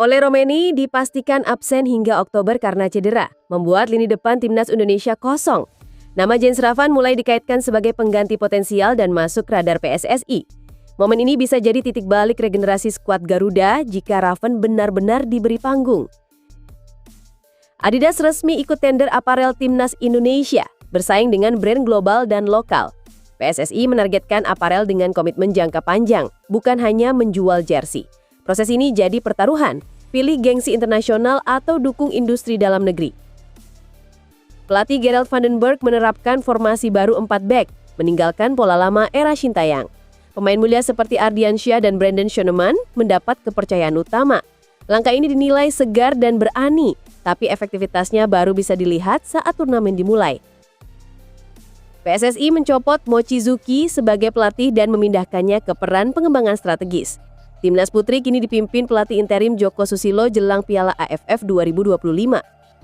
Oleh Romeni dipastikan absen hingga Oktober karena cedera, membuat lini depan timnas Indonesia kosong. Nama Jens Ravan mulai dikaitkan sebagai pengganti potensial dan masuk radar PSSI. Momen ini bisa jadi titik balik regenerasi skuad Garuda jika Ravan benar-benar diberi panggung. Adidas resmi ikut tender aparel timnas Indonesia, bersaing dengan brand global dan lokal. PSSI menargetkan aparel dengan komitmen jangka panjang, bukan hanya menjual jersey. Proses ini jadi pertaruhan, pilih gengsi internasional atau dukung industri dalam negeri. Pelatih Gerald van den Berg menerapkan formasi baru 4 back, meninggalkan pola lama era Sintayong. Pemain mulia seperti Ardiansyah dan Brandon Schoenemann mendapat kepercayaan utama. Langkah ini dinilai segar dan berani, tapi efektivitasnya baru bisa dilihat saat turnamen dimulai. PSSI mencopot Mochizuki sebagai pelatih dan memindahkannya ke peran pengembangan strategis. Timnas Putri kini dipimpin pelatih interim Joko Susilo jelang Piala AFF 2025.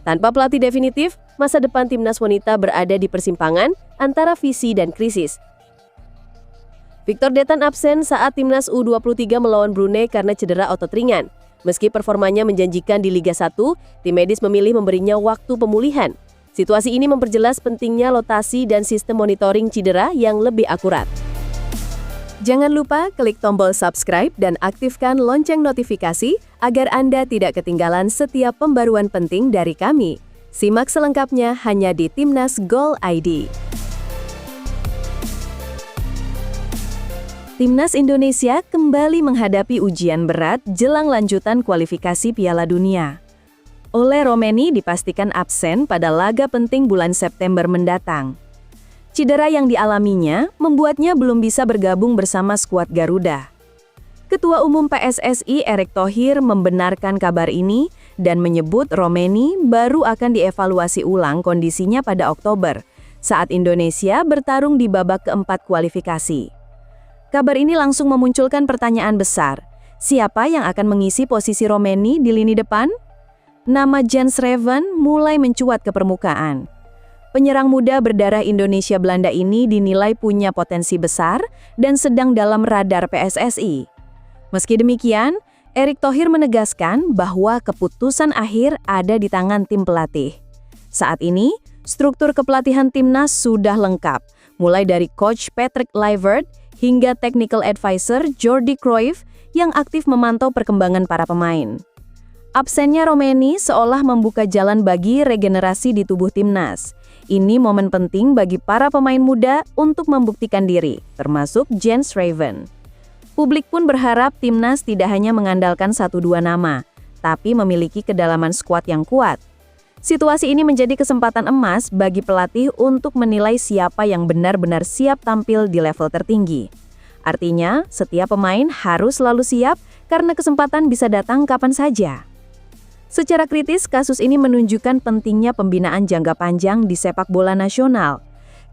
Tanpa pelatih definitif, masa depan timnas wanita berada di persimpangan antara visi dan krisis. Victor Detan absen saat timnas U23 melawan Brunei karena cedera otot ringan. Meski performanya menjanjikan di Liga 1, tim medis memilih memberinya waktu pemulihan. Situasi ini memperjelas pentingnya rotasi dan sistem monitoring cedera yang lebih akurat. Jangan lupa klik tombol subscribe dan aktifkan lonceng notifikasi agar Anda tidak ketinggalan setiap pembaruan penting dari kami. Simak selengkapnya hanya di Timnas Gol ID. Timnas Indonesia kembali menghadapi ujian berat jelang lanjutan kualifikasi Piala Dunia. Oleh Romeni dipastikan absen pada laga penting bulan September mendatang. Cedera yang dialaminya membuatnya belum bisa bergabung bersama skuad Garuda. Ketua Umum PSSI Erick Thohir membenarkan kabar ini dan menyebut Romeni baru akan dievaluasi ulang kondisinya pada Oktober saat Indonesia bertarung di babak keempat kualifikasi. Kabar ini langsung memunculkan pertanyaan besar, siapa yang akan mengisi posisi Romeni di lini depan? Nama Jens Ravan mulai mencuat ke permukaan. Penyerang muda berdarah Indonesia-Belanda ini dinilai punya potensi besar dan sedang dalam radar PSSI. Meski demikian, Erick Thohir menegaskan bahwa keputusan akhir ada di tangan tim pelatih. Saat ini, struktur kepelatihan timnas sudah lengkap, mulai dari Coach Patrick Kluivert hingga Technical Advisor Jordi Cruyff yang aktif memantau perkembangan para pemain. Absennya Romeni seolah membuka jalan bagi regenerasi di tubuh timnas. Ini momen penting bagi para pemain muda untuk membuktikan diri, termasuk Jens Ravan. Publik pun berharap timnas tidak hanya mengandalkan 1-2 nama, tapi memiliki kedalaman skuad yang kuat. Situasi ini menjadi kesempatan emas bagi pelatih untuk menilai siapa yang benar-benar siap tampil di level tertinggi. Artinya, setiap pemain harus selalu siap karena kesempatan bisa datang kapan saja. Secara kritis, kasus ini menunjukkan pentingnya pembinaan jangka panjang di sepak bola nasional.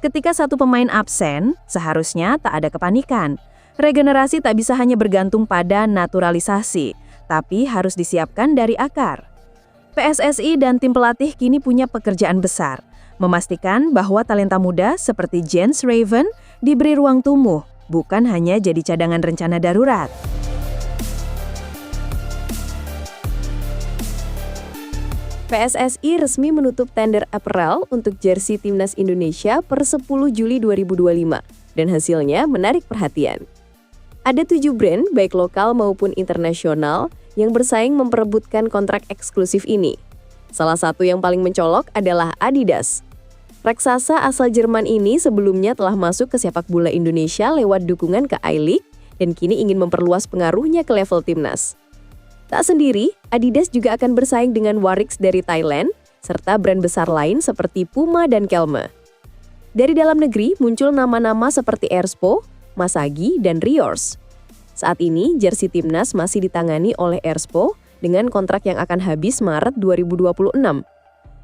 Ketika satu pemain absen, seharusnya tak ada kepanikan. Regenerasi tak bisa hanya bergantung pada naturalisasi, tapi harus disiapkan dari akar. PSSI dan tim pelatih kini punya pekerjaan besar, memastikan bahwa talenta muda seperti Jens Ravan diberi ruang tumbuh, bukan hanya jadi cadangan rencana darurat. PSSI resmi menutup tender apparel untuk jersey timnas Indonesia per 10 Juli 2025 dan hasilnya menarik perhatian. Ada 7 brand baik lokal maupun internasional yang bersaing memperebutkan kontrak eksklusif ini. Salah satu yang paling mencolok adalah Adidas. Raksasa asal Jerman ini sebelumnya telah masuk ke sepak bola Indonesia lewat dukungan ke I-League dan kini ingin memperluas pengaruhnya ke level timnas. Tak sendiri, Adidas juga akan bersaing dengan Warix dari Thailand, serta brand besar lain seperti Puma dan Kelme. Dari dalam negeri muncul nama-nama seperti Erspo, Masagi, dan Riors. Saat ini, jersey timnas masih ditangani oleh Erspo dengan kontrak yang akan habis Maret 2026.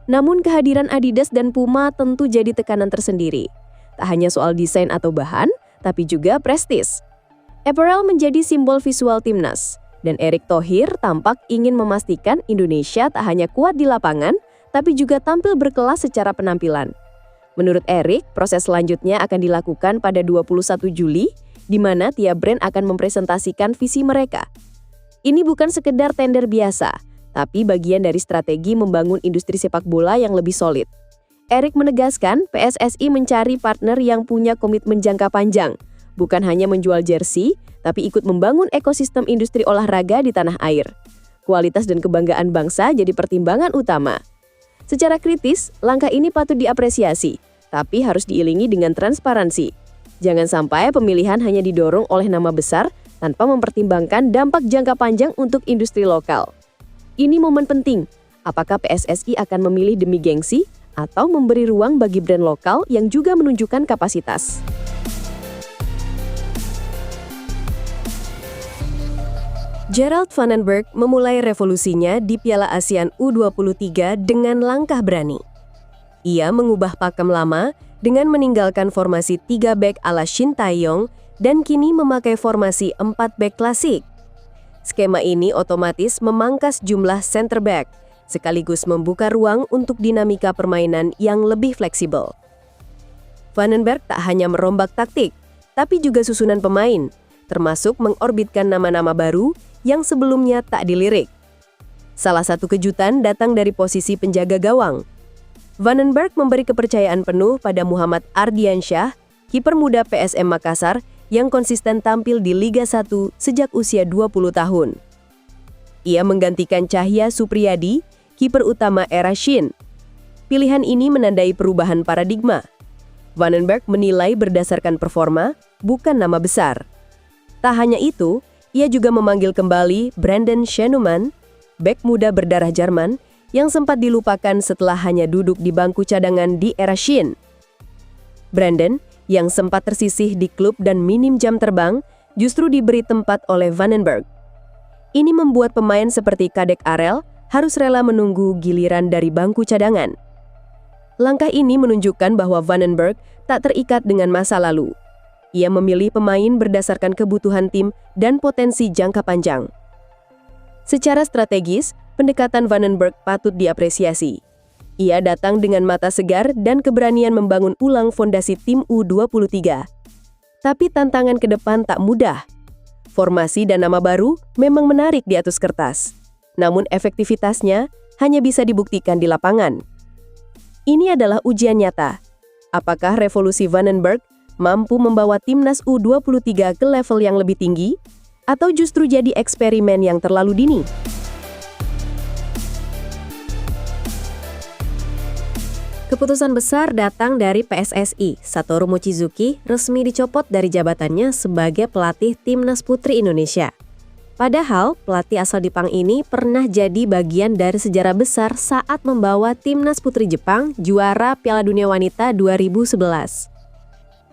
Namun kehadiran Adidas dan Puma tentu jadi tekanan tersendiri. Tak hanya soal desain atau bahan, tapi juga prestis. Apparel menjadi simbol visual timnas. Dan Erick Thohir tampak ingin memastikan Indonesia tak hanya kuat di lapangan, tapi juga tampil berkelas secara penampilan. Menurut Erick, proses selanjutnya akan dilakukan pada 21 Juli, di mana tiap brand akan mempresentasikan visi mereka. Ini bukan sekedar tender biasa, tapi bagian dari strategi membangun industri sepak bola yang lebih solid. Erik menegaskan PSSI mencari partner yang punya komitmen jangka panjang, bukan hanya menjual jersey, tapi ikut membangun ekosistem industri olahraga di tanah air. Kualitas dan kebanggaan bangsa jadi pertimbangan utama. Secara kritis, langkah ini patut diapresiasi, tapi harus diiringi dengan transparansi. Jangan sampai pemilihan hanya didorong oleh nama besar tanpa mempertimbangkan dampak jangka panjang untuk industri lokal. Ini momen penting. Apakah PSSI akan memilih demi gengsi atau memberi ruang bagi brand lokal yang juga menunjukkan kapasitas? Gerald Van den Berg memulai revolusinya di Piala ASEAN U23 dengan langkah berani. Ia mengubah pakem lama dengan meninggalkan formasi 3 bek ala Shin Tae-yong dan kini memakai formasi 4 bek klasik. Skema ini otomatis memangkas jumlah center back, sekaligus membuka ruang untuk dinamika permainan yang lebih fleksibel. Van den Berg tak hanya merombak taktik, tapi juga susunan pemain, termasuk mengorbitkan nama-nama baru yang sebelumnya tak dilirik. Salah satu kejutan datang dari posisi penjaga gawang. Van den Berg memberi kepercayaan penuh pada Muhammad Ardiansyah, kiper muda PSM Makassar yang konsisten tampil di Liga 1 sejak usia 20 tahun. Ia menggantikan Cahya Supriyadi, kiper utama era Shin. Pilihan ini menandai perubahan paradigma. Van den Berg menilai berdasarkan performa, bukan nama besar. Tak hanya itu, ia juga memanggil kembali Brandon Schenuman, bek muda berdarah Jerman, yang sempat dilupakan setelah hanya duduk di bangku cadangan di era Shin. Brandon, yang sempat tersisih di klub dan minim jam terbang, justru diberi tempat oleh Van den Berg. Ini membuat pemain seperti Kadek Arel harus rela menunggu giliran dari bangku cadangan. Langkah ini menunjukkan bahwa Van den Berg tak terikat dengan masa lalu. Ia memilih pemain berdasarkan kebutuhan tim dan potensi jangka panjang. Secara strategis, pendekatan Van den Berg patut diapresiasi. Ia datang dengan mata segar dan keberanian membangun ulang fondasi tim U23. Tapi tantangan ke depan tak mudah. Formasi dan nama baru memang menarik di atas kertas. Namun efektivitasnya hanya bisa dibuktikan di lapangan. Ini adalah ujian nyata. Apakah revolusi Van den Berg mampu membawa timnas U23 ke level yang lebih tinggi? Atau justru jadi eksperimen yang terlalu dini? Keputusan besar datang dari PSSI. Satoru Mochizuki resmi dicopot dari jabatannya sebagai pelatih Timnas Putri Indonesia. Padahal, pelatih asal Jepang ini pernah jadi bagian dari sejarah besar saat membawa Timnas Putri Jepang juara Piala Dunia Wanita 2011.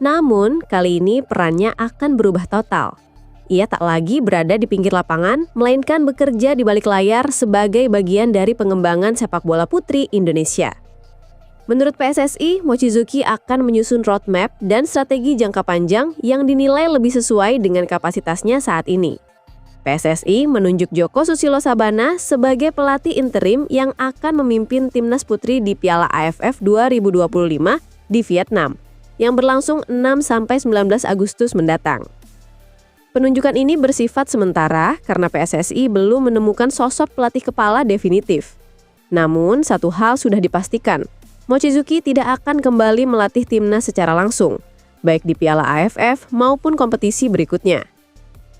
Namun, kali ini perannya akan berubah total. Ia tak lagi berada di pinggir lapangan, melainkan bekerja di balik layar sebagai bagian dari pengembangan sepak bola putri Indonesia. Menurut PSSI, Mochizuki akan menyusun roadmap dan strategi jangka panjang yang dinilai lebih sesuai dengan kapasitasnya saat ini. PSSI menunjuk Joko Susilo Sabana sebagai pelatih interim yang akan memimpin Timnas Putri di Piala AFF 2025 di Vietnam, yang berlangsung 6-19 Agustus mendatang. Penunjukan ini bersifat sementara karena PSSI belum menemukan sosok pelatih kepala definitif. Namun, satu hal sudah dipastikan, Mochizuki tidak akan kembali melatih timnas secara langsung, baik di Piala AFF maupun kompetisi berikutnya.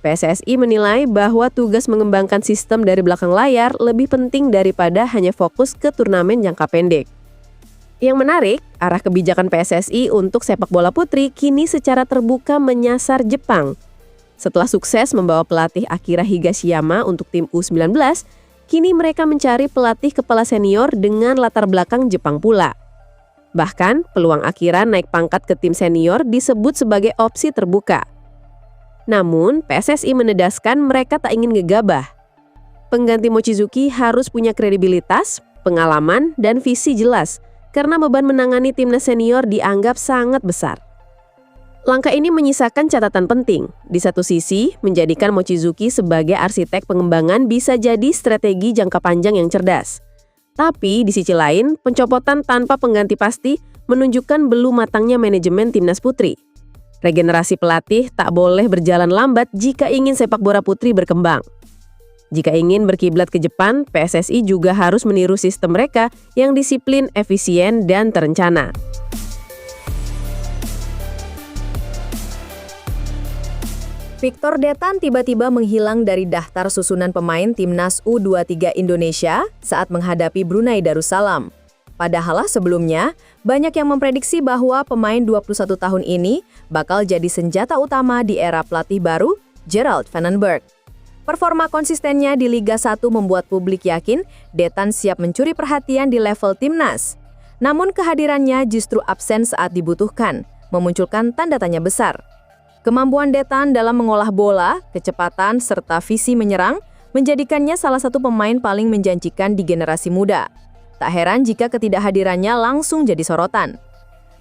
PSSI menilai bahwa tugas mengembangkan sistem dari belakang layar lebih penting daripada hanya fokus ke turnamen jangka pendek. Yang menarik, arah kebijakan PSSI untuk sepak bola putri kini secara terbuka menyasar Jepang. Setelah sukses membawa pelatih Akira Higashiyama untuk tim U19, kini mereka mencari pelatih kepala senior dengan latar belakang Jepang pula. Bahkan, peluang Akira naik pangkat ke tim senior disebut sebagai opsi terbuka. Namun, PSSI menedaskan mereka tak ingin gegabah. Pengganti Mochizuki harus punya kredibilitas, pengalaman, dan visi jelas, karena beban menangani timnas senior dianggap sangat besar. Langkah ini menyisakan catatan penting. Di satu sisi, menjadikan Mochizuki sebagai arsitek pengembangan bisa jadi strategi jangka panjang yang cerdas. Tapi di sisi lain, pencopotan tanpa pengganti pasti menunjukkan belum matangnya manajemen timnas putri. Regenerasi pelatih tak boleh berjalan lambat jika ingin sepak bola putri berkembang. Jika ingin berkiblat ke Jepang, PSSI juga harus meniru sistem mereka yang disiplin, efisien, dan terencana. Victor Detan tiba-tiba menghilang dari daftar susunan pemain Timnas U23 Indonesia saat menghadapi Brunei Darussalam. Padahal sebelumnya, banyak yang memprediksi bahwa pemain 21 tahun ini bakal jadi senjata utama di era pelatih baru, Gerald Vandenberg. Performa konsistennya di Liga 1 membuat publik yakin Detan siap mencuri perhatian di level timnas. Namun kehadirannya justru absen saat dibutuhkan, memunculkan tanda tanya besar. Kemampuan Detan dalam mengolah bola, kecepatan, serta visi menyerang menjadikannya salah satu pemain paling menjanjikan di generasi muda. Tak heran jika ketidakhadirannya langsung jadi sorotan.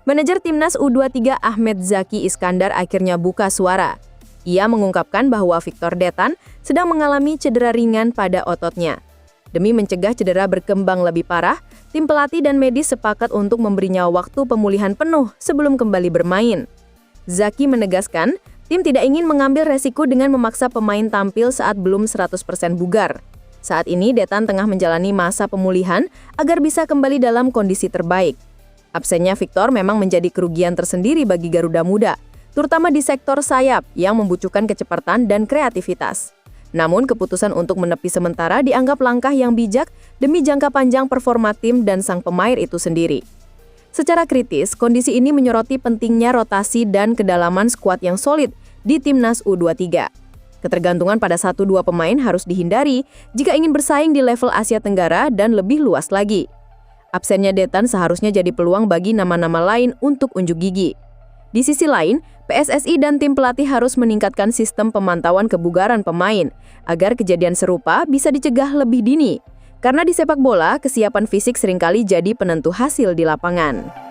Manajer Timnas U23 Ahmed Zaki Iskandar akhirnya buka suara. Ia mengungkapkan bahwa Victor Detan sedang mengalami cedera ringan pada ototnya. Demi mencegah cedera berkembang lebih parah, tim pelatih dan medis sepakat untuk memberinya waktu pemulihan penuh sebelum kembali bermain. Zaki menegaskan, tim tidak ingin mengambil resiko dengan memaksa pemain tampil saat belum 100% bugar. Saat ini Detan tengah menjalani masa pemulihan agar bisa kembali dalam kondisi terbaik. Absennya Victor memang menjadi kerugian tersendiri bagi Garuda Muda, terutama di sektor sayap yang membutuhkan kecepatan dan kreativitas. Namun keputusan untuk menepi sementara dianggap langkah yang bijak demi jangka panjang performa tim dan sang pemain itu sendiri. Secara kritis, kondisi ini menyoroti pentingnya rotasi dan kedalaman skuad yang solid di Timnas U23. Ketergantungan pada 1-2 pemain harus dihindari jika ingin bersaing di level Asia Tenggara dan lebih luas lagi. Absennya Detan seharusnya jadi peluang bagi nama-nama lain untuk unjuk gigi. Di sisi lain, PSSI dan tim pelatih harus meningkatkan sistem pemantauan kebugaran pemain agar kejadian serupa bisa dicegah lebih dini. Karena di sepak bola, kesiapan fisik seringkali jadi penentu hasil di lapangan.